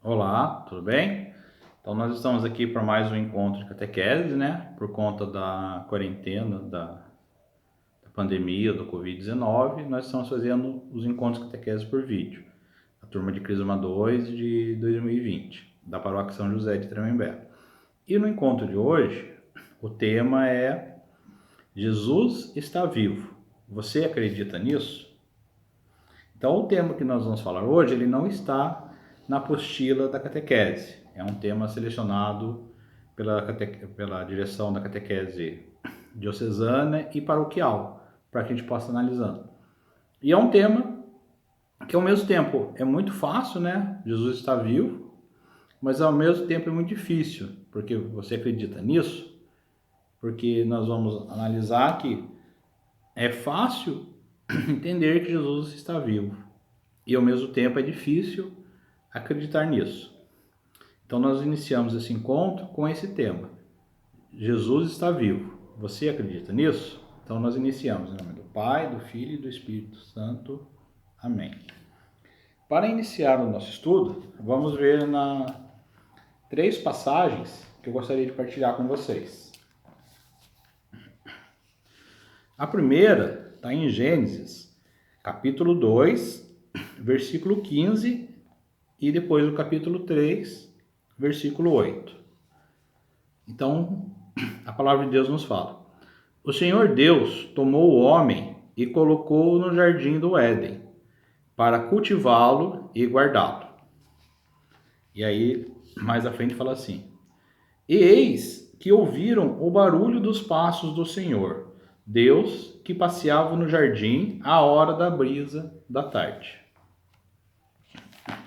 Olá, tudo bem? Então nós estamos aqui para mais um encontro de catequese, né? Por conta da quarentena, da pandemia, do Covid-19, nós estamos fazendo os encontros de catequese por vídeo. A turma de Crisma 2 de 2020, da Paróquia São José de Tremembé. E no encontro de hoje, o tema é Jesus está vivo. Você acredita nisso? Então, o tema que nós vamos falar hoje, ele não está na apostila da catequese. É um tema selecionado pela direção da catequese diocesana e paroquial, para que a gente possa analisando. E é um tema que, ao mesmo tempo, é muito fácil, né? Jesus está vivo, mas ao mesmo tempo é muito difícil, porque você acredita nisso, porque nós vamos analisar que é fácil entender que Jesus está vivo, e ao mesmo tempo é difícil acreditar nisso. Então nós iniciamos esse encontro com esse tema. Jesus está vivo. Você acredita nisso? Então nós iniciamos em nome do Pai, do Filho e do Espírito Santo. Amém. Para iniciar o nosso estudo, vamos ver três passagens que eu gostaria de partilhar com vocês. A primeira está em Gênesis, capítulo 2, versículo 15, e depois o capítulo 3, versículo 8. Então, a palavra de Deus nos fala: O Senhor Deus tomou o homem e colocou-o no jardim do Éden, para cultivá-lo e guardá-lo. E aí, mais à frente fala assim: E eis que ouviram o barulho dos passos do Senhor, Deus, que passeava no jardim à hora da brisa da tarde.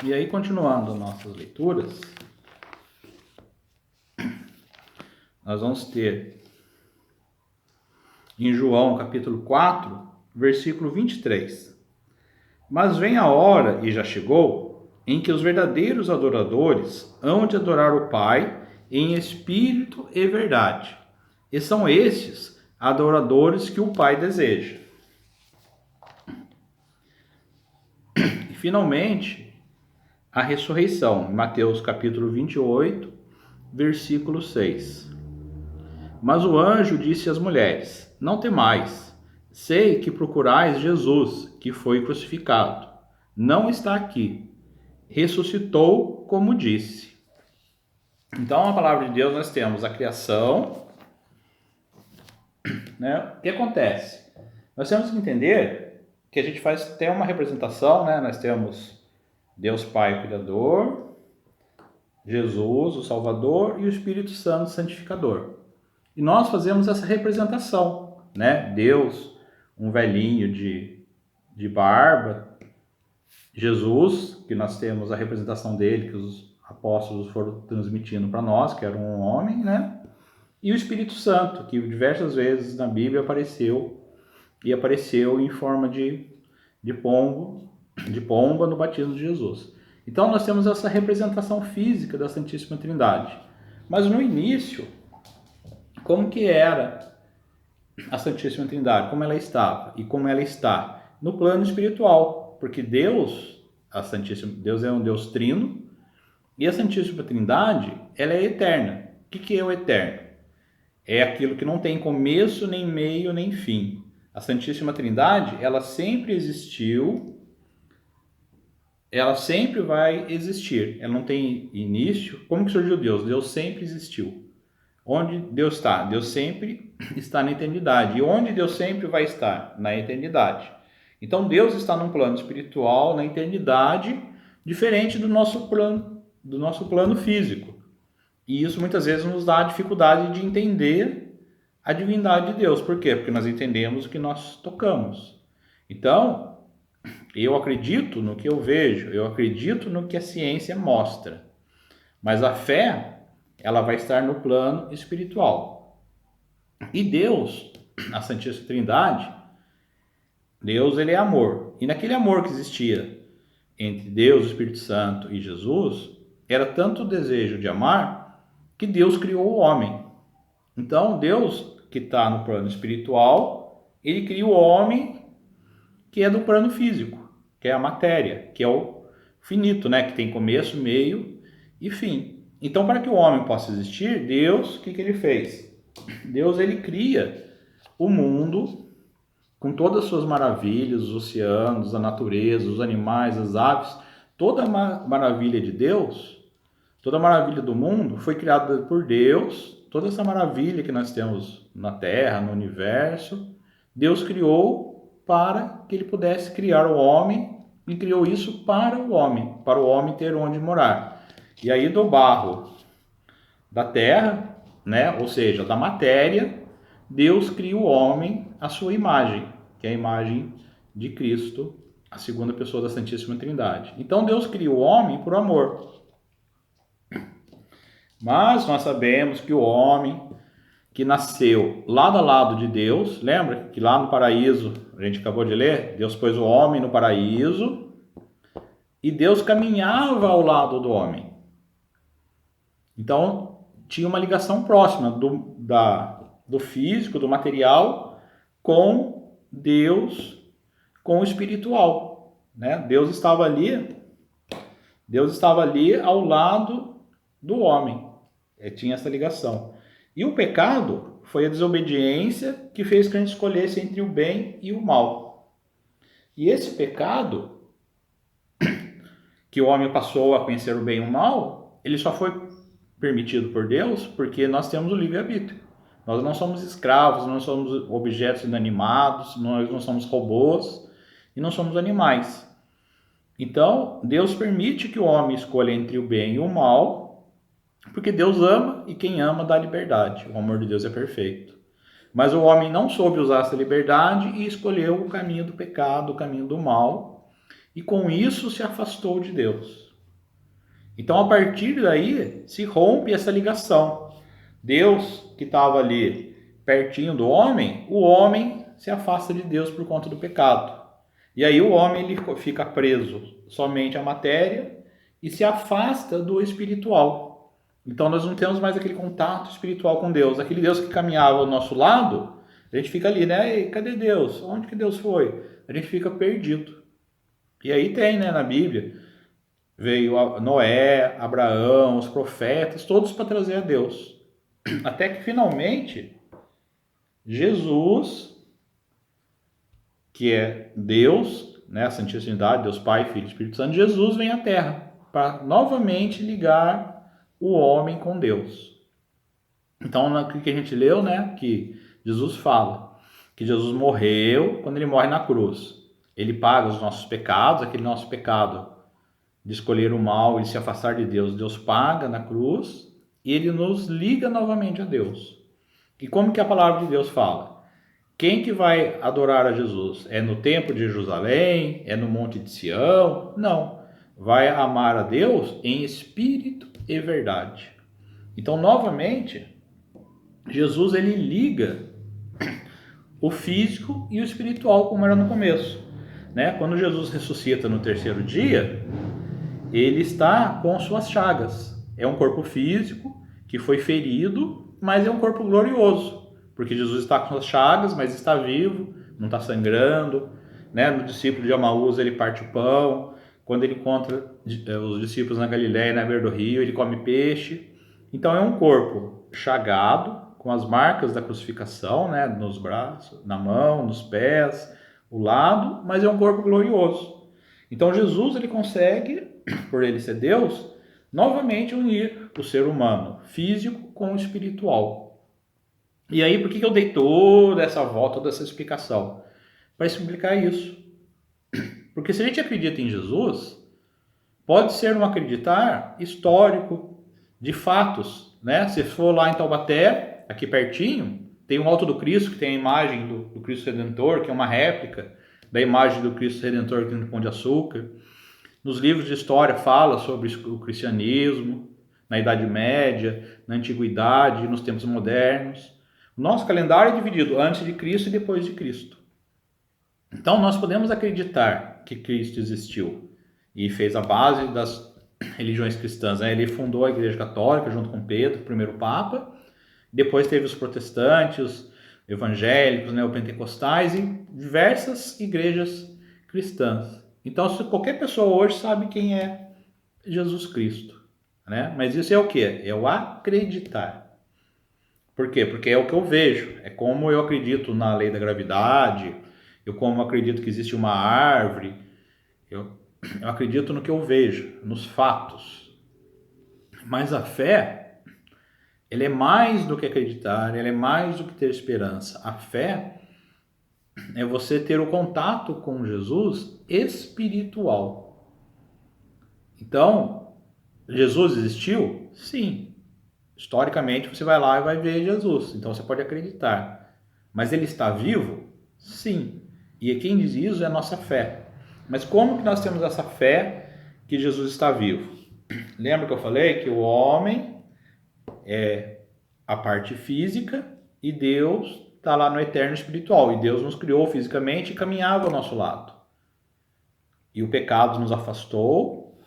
E aí, continuando nossas leituras, nós vamos ter em João capítulo 4, versículo 23. Mas vem a hora, e já chegou, em que os verdadeiros adoradores hão de adorar o Pai em espírito e verdade. E são estes adoradores que o Pai deseja. E finalmente, a ressurreição, Mateus capítulo 28, versículo 6. Mas o anjo disse às mulheres: Não temais, sei que procurais Jesus, que foi crucificado. Não está aqui. Ressuscitou, como disse. Então, na palavra de Deus, nós temos a criação, né? O que acontece? Nós temos que entender que a gente faz até uma representação, né? Nós temos Deus Pai, o Criador, Jesus, o Salvador, e o Espírito Santo, Santificador. E nós fazemos essa representação, né? Deus, um velhinho de barba, Jesus, que nós temos a representação dele, que os apóstolos foram transmitindo para nós, que era um homem, né? E o Espírito Santo, que diversas vezes na Bíblia apareceu, e apareceu em forma de pomba no batismo de Jesus. Então nós temos essa representação física da Santíssima Trindade. Mas no início, como que era a Santíssima Trindade? Como ela estava e como ela está? No plano espiritual, porque Deus é um Deus trino, e a Santíssima Trindade, ela é eterna. O que é o eterno? É aquilo que não tem começo, nem meio, nem fim. A Santíssima Trindade, ela sempre existiu, ela sempre vai existir. Ela não tem início. Como que surgiu Deus? Deus sempre existiu. Onde Deus está? Deus sempre está na eternidade. E onde Deus sempre vai estar? Na eternidade. Então Deus está num plano espiritual, na eternidade, diferente do nosso plano físico. E isso muitas vezes nos dá a dificuldade de entender a divindade de Deus. Por quê? Porque nós entendemos o que nós tocamos. Então, eu acredito no que eu vejo, eu acredito no que a ciência mostra. Mas a fé, ela vai estar no plano espiritual. E Deus, a Santíssima Trindade, Deus, ele é amor. E naquele amor que existia entre Deus, o Espírito Santo e Jesus, era tanto o desejo de amar que Deus criou o homem. Então, Deus, que está no plano espiritual, ele cria o homem que é do plano físico, que é a matéria, que é o finito, né? Que tem começo, meio e fim. Então, para que o homem possa existir, Deus, o que ele fez? Deus, ele cria o mundo com todas as suas maravilhas, os oceanos, a natureza, os animais, as aves, toda a maravilha de Deus, toda a maravilha do mundo foi criada por Deus, toda essa maravilha que nós temos na Terra, no universo, Deus criou para que ele pudesse criar o homem e criou isso para o homem ter onde morar. E aí do barro da terra, né, ou seja, da matéria, Deus cria o homem à sua imagem, que é a imagem de Cristo, a segunda pessoa da Santíssima Trindade. Então Deus cria o homem por amor. Mas nós sabemos que o homem que nasceu lado a lado de Deus, lembra que lá no paraíso, a gente acabou de ler, Deus pôs o homem no paraíso e Deus caminhava ao lado do homem. Então tinha uma ligação próxima do físico, do material, com Deus, com o espiritual, né? Deus estava ali ao lado do homem. Tinha essa ligação. E o pecado foi a desobediência que fez que a gente escolhesse entre o bem e o mal. E esse pecado, que o homem passou a conhecer o bem e o mal, ele só foi permitido por Deus porque nós temos o livre-arbítrio. Nós não somos escravos, não somos objetos inanimados, nós não somos robôs e não somos animais. Então, Deus permite que o homem escolha entre o bem e o mal, porque Deus ama e quem ama dá liberdade. O amor de Deus é perfeito. Mas o homem não soube usar essa liberdade e escolheu o caminho do pecado, o caminho do mal, e com isso se afastou de Deus. Então, a partir daí, se rompe essa ligação. Deus, que estava ali pertinho do homem, o homem se afasta de Deus por conta do pecado. E aí o homem ele fica preso somente à matéria e se afasta do espiritual. Então nós não temos mais aquele contato espiritual com Deus. Aquele Deus que caminhava ao nosso lado, a gente fica ali, né? E cadê Deus? Onde que Deus foi? A gente fica perdido. E aí tem, né, na Bíblia, veio Noé, Abraão, os profetas, todos para trazer a Deus. Até que finalmente, Jesus, que é Deus, né, a Santíssima Trindade, Deus Pai, Filho e Espírito Santo, Jesus vem à Terra para novamente ligar o homem com Deus. Então, o que a gente leu, né, que Jesus fala que Jesus morreu quando ele morre na cruz. Ele paga os nossos pecados, aquele nosso pecado de escolher o mal e se afastar de Deus. Deus paga na cruz e ele nos liga novamente a Deus. E como que a palavra de Deus fala? Quem que vai adorar a Jesus? É no templo de Jerusalém? É no monte de Sião? Não. Vai amar a Deus em espírito e verdade. Então, novamente, Jesus ele liga o físico e o espiritual, como era no começo, né? Quando Jesus ressuscita no terceiro dia, ele está com suas chagas. É um corpo físico que foi ferido, mas é um corpo glorioso, porque Jesus está com suas chagas, mas está vivo, não está sangrando, né? No discípulo de Emaús ele parte o pão. Quando ele encontra os discípulos na Galiléia, na beira do rio, ele come peixe. Então é um corpo chagado, com as marcas da crucificação, né, nos braços, na mão, nos pés, o lado, mas é um corpo glorioso. Então Jesus ele consegue, por ele ser Deus, novamente unir o ser humano físico com o espiritual. E aí, por que eu dei toda essa volta, toda essa explicação? Para explicar isso. Porque se a gente acredita em Jesus, pode ser um acreditar histórico, de fatos, né? Se for lá em Taubaté, aqui pertinho, tem um Alto do Cristo, que tem a imagem do Cristo Redentor, que é uma réplica da imagem do Cristo Redentor aqui no Pão de Açúcar. Nos livros de história fala sobre o cristianismo, na Idade Média, na Antiguidade, nos tempos modernos. O nosso calendário é dividido antes de Cristo e depois de Cristo. Então nós podemos acreditar que Cristo existiu e fez a base das religiões cristãs, né? Ele fundou a Igreja Católica junto com Pedro, o primeiro Papa. Depois teve os protestantes, os evangélicos, né, os pentecostais e diversas igrejas cristãs. Então, se qualquer pessoa hoje sabe quem é Jesus Cristo, né? Mas isso é o quê? É o acreditar. Por quê? Porque é o que eu vejo. É como eu acredito na lei da gravidade, eu como acredito que existe uma árvore, eu acredito no que eu vejo, nos fatos. Mas a fé, ela é mais do que acreditar, ela é mais do que ter esperança. A fé é você ter o contato com Jesus espiritual. Então, Jesus existiu? Sim. Historicamente, você vai lá e vai ver Jesus. Então, você pode acreditar. Mas ele está vivo? Sim. E quem diz isso é a nossa fé. Mas como que nós temos essa fé que Jesus está vivo? Lembra que eu falei que o homem é a parte física e Deus está lá no eterno espiritual. E Deus nos criou fisicamente e caminhava ao nosso lado. E o pecado nos afastou.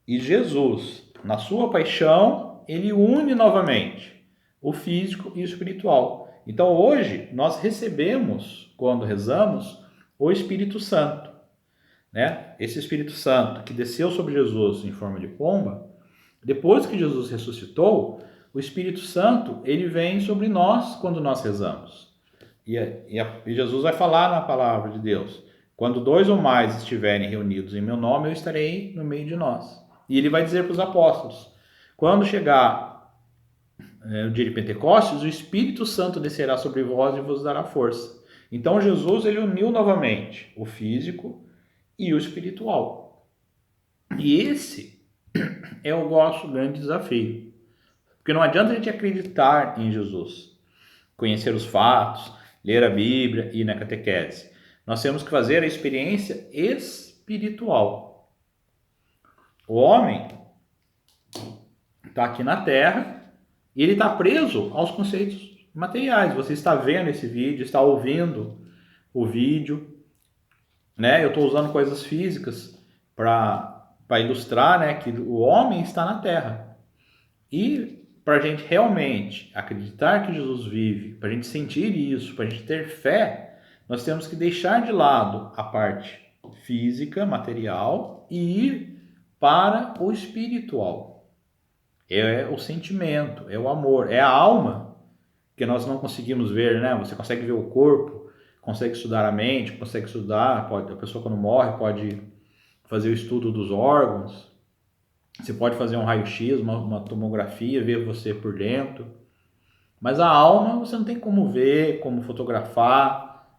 E Jesus, na sua paixão, ele une novamente o físico e o espiritual. Então hoje nós recebemos, quando rezamos, o Espírito Santo, né? Esse Espírito Santo que desceu sobre Jesus em forma de pomba, depois que Jesus ressuscitou, o Espírito Santo ele vem sobre nós quando nós rezamos. E Jesus vai falar na palavra de Deus: quando 2 ou mais estiverem reunidos em meu nome, eu estarei no meio de nós. E ele vai dizer para os apóstolos: quando chegar o dia de Pentecostes, o Espírito Santo descerá sobre vós e vos dará força. Então Jesus ele uniu novamente o físico e o espiritual. E esse é o nosso grande desafio. Porque não adianta a gente acreditar em Jesus, conhecer os fatos, ler a Bíblia e ir na catequese. Nós temos que fazer a experiência espiritual. O homem está aqui na Terra e ele está preso aos conceitos materiais. Você está vendo esse vídeo, está ouvindo o vídeo, né? Eu estou usando coisas físicas para ilustrar, né, que o homem está na Terra. E para a gente realmente acreditar que Jesus vive, para a gente sentir isso, para a gente ter fé, nós temos que deixar de lado a parte física, material e ir para o espiritual. É o sentimento, é o amor, é a alma que nós não conseguimos ver, né? Você consegue ver o corpo, consegue estudar a mente, consegue estudar, a pessoa quando morre pode fazer o estudo dos órgãos. Você pode fazer um raio-x, uma tomografia, ver você por dentro. Mas a alma você não tem como ver, como fotografar.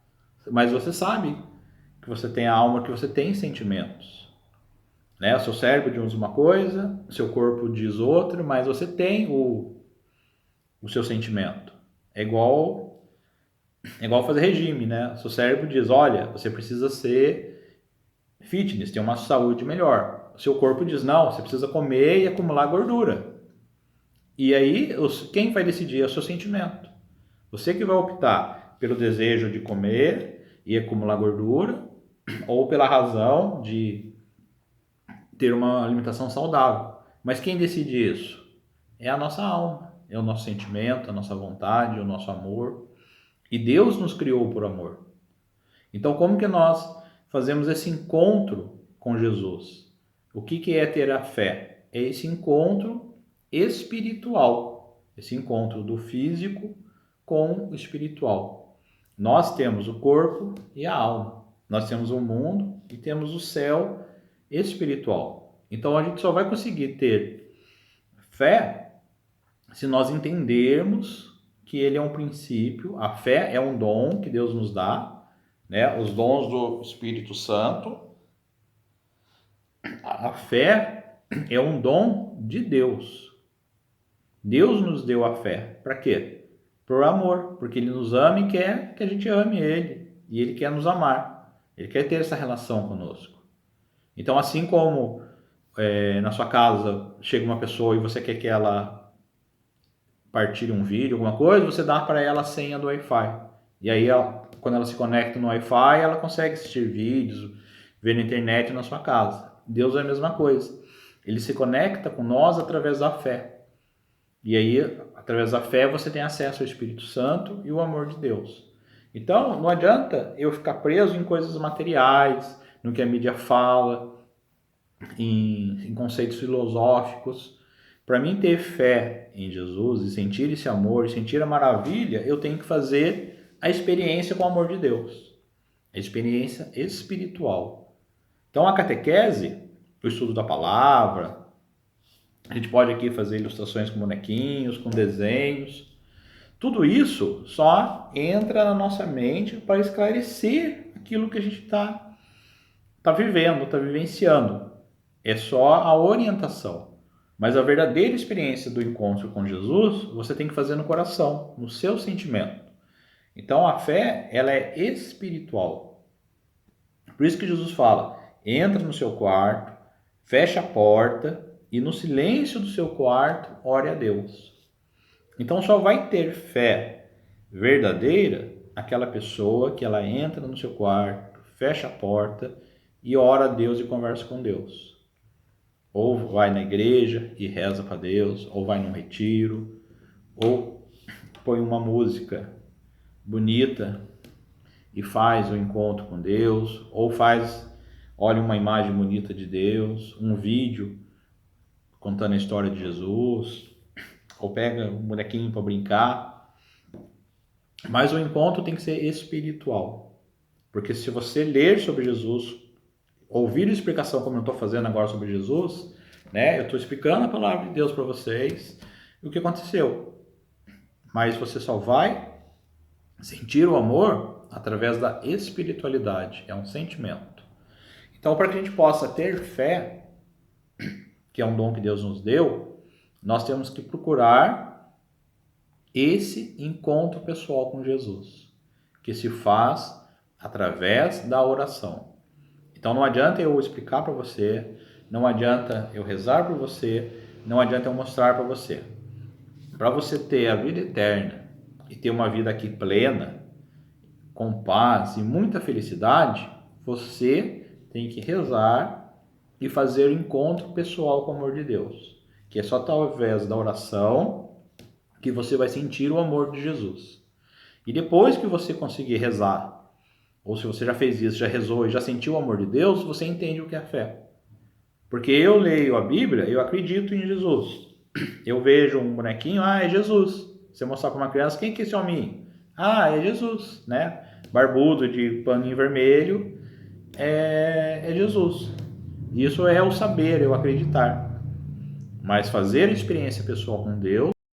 Mas você sabe que você tem a alma, que você tem sentimentos. Né? O seu cérebro diz uma coisa, o seu corpo diz outra, mas você tem o seu sentimento. É igual fazer regime, né? O seu cérebro diz, olha, você precisa ser fitness, ter uma saúde melhor. O seu corpo diz, não, você precisa comer e acumular gordura. E aí, quem vai decidir é o seu sentimento. Você que vai optar pelo desejo de comer e acumular gordura, ou pela razão de ter uma alimentação saudável. Mas quem decide isso? É a nossa alma, é o nosso sentimento, a nossa vontade, o nosso amor. E Deus nos criou por amor. Então, como que nós fazemos esse encontro com Jesus? O que é ter a fé? É esse encontro espiritual, esse encontro do físico com o espiritual. Nós temos o corpo e a alma. Nós temos o mundo e temos o céu espiritual. Então, a gente só vai conseguir ter fé se nós entendermos que ele é um princípio, a fé é um dom que Deus nos dá, né? Os dons do Espírito Santo. A fé é um dom de Deus. Deus nos deu a fé. Para quê? Por amor, porque Ele nos ama e quer que a gente ame Ele. E Ele quer nos amar. Ele quer ter essa relação conosco. Então, assim como na sua casa chega uma pessoa e você quer que ela partilhe um vídeo, alguma coisa, você dá para ela a senha do Wi-Fi. E aí, quando ela se conecta no Wi-Fi, ela consegue assistir vídeos, ver na internet na sua casa. Deus é a mesma coisa. Ele se conecta com nós através da fé. E aí, através da fé, você tem acesso ao Espírito Santo e o amor de Deus. Então, não adianta eu ficar preso em coisas materiais, no que a mídia fala, em conceitos filosóficos, Para mim ter fé em Jesus e sentir esse amor, e sentir a maravilha, eu tenho que fazer a experiência com o amor de Deus. A experiência espiritual. Então a catequese, o estudo da palavra, a gente pode aqui fazer ilustrações com bonequinhos, com desenhos. Tudo isso só entra na nossa mente para esclarecer aquilo que a gente tá vivendo, está vivenciando. É só a orientação. Mas a verdadeira experiência do encontro com Jesus, você tem que fazer no coração, no seu sentimento. Então a fé, ela é espiritual. Por isso que Jesus fala, entra no seu quarto, fecha a porta e no silêncio do seu quarto, ore a Deus. Então só vai ter fé verdadeira aquela pessoa que ela entra no seu quarto, fecha a porta e ora a Deus e conversa com Deus. Ou vai na igreja e reza para Deus, ou vai num retiro, ou põe uma música bonita e faz o encontro com Deus, ou olha uma imagem bonita de Deus, um vídeo contando a história de Jesus, ou pega um bonequinho para brincar. Mas o encontro tem que ser espiritual, porque se você ler sobre Jesus, ouvir a explicação como eu estou fazendo agora sobre Jesus, né? Eu estou explicando a palavra de Deus para vocês e o que aconteceu. Mas você só vai sentir o amor através da espiritualidade, é um sentimento. Então, para que a gente possa ter fé, que é um dom que Deus nos deu, nós temos que procurar esse encontro pessoal com Jesus, que se faz através da oração. Então não adianta eu explicar para você, não adianta eu rezar por você, não adianta eu mostrar para você. Para você ter a vida eterna e ter uma vida aqui plena, com paz e muita felicidade, você tem que rezar e fazer o encontro pessoal com o amor de Deus, que é só através da oração que você vai sentir o amor de Jesus. E depois que você conseguir rezar, ou se você já fez isso, já rezou e já sentiu o amor de Deus, você entende o que é fé. Porque eu leio a Bíblia, eu acredito em Jesus. Eu vejo um bonequinho, é Jesus. Você mostrar para uma criança, quem que é esse hominho? É Jesus, né? Barbudo de paninho vermelho, é Jesus. Isso é o saber, é o acreditar. Mas fazer a experiência pessoal com Deus,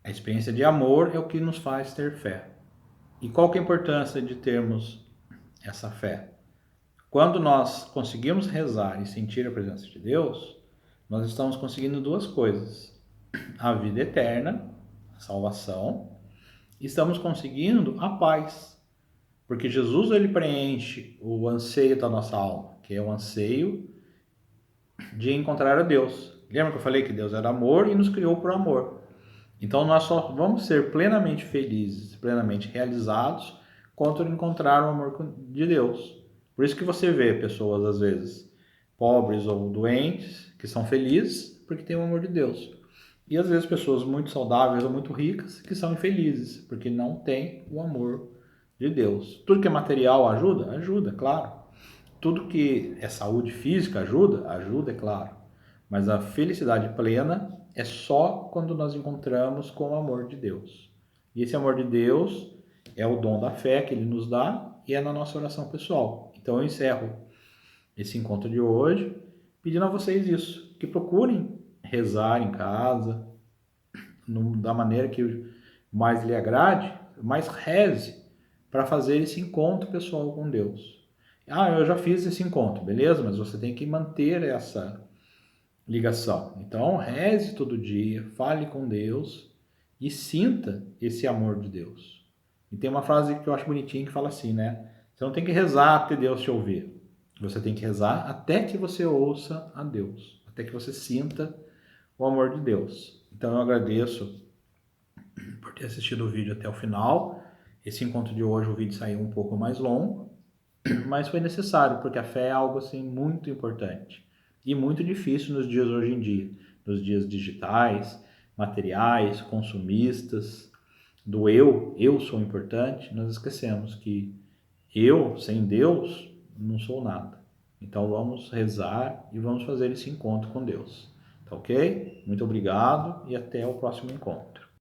a experiência de amor é o que nos faz ter fé. E qual que é a importância de termos essa fé? Quando nós conseguimos rezar e sentir a presença de Deus, nós estamos conseguindo duas coisas: a vida eterna, a salvação, e estamos conseguindo a paz. Porque Jesus ele preenche o anseio da nossa alma, que é o anseio de encontrar a Deus. Lembra que eu falei que Deus era amor e nos criou por amor? Então nós só vamos ser plenamente felizes, plenamente realizados quando encontrar o amor de Deus. Por isso que você vê pessoas às vezes pobres ou doentes que são felizes porque têm o amor de Deus. E às vezes pessoas muito saudáveis ou muito ricas que são infelizes porque não têm o amor de Deus. Tudo que é material ajuda? Ajuda, claro. Tudo que é saúde física ajuda? Ajuda, é claro. Mas a felicidade plena é só quando nós encontramos com o amor de Deus. E esse amor de Deus é o dom da fé que Ele nos dá e é na nossa oração pessoal. Então eu encerro esse encontro de hoje pedindo a vocês isso, que procurem rezar em casa, da maneira que mais lhe agrade, mais reze para fazer esse encontro pessoal com Deus. Eu já fiz esse encontro, beleza? Mas você tem que manter essa ligação. Então, reze todo dia, fale com Deus e sinta esse amor de Deus. E tem uma frase que eu acho bonitinha que fala assim, né? Você não tem que rezar até Deus te ouvir. Você tem que rezar até que você ouça a Deus, até que você sinta o amor de Deus. Então, eu agradeço por ter assistido o vídeo até o final. Esse encontro de hoje, o vídeo saiu um pouco mais longo, mas foi necessário, porque a fé é algo assim muito importante e muito difícil nos dias hoje em dia, nos dias digitais, materiais, consumistas, do eu sou importante. Nós esquecemos que eu, sem Deus, não sou nada. Então vamos rezar e vamos fazer esse encontro com Deus. Tá ok? Muito obrigado e até o próximo encontro.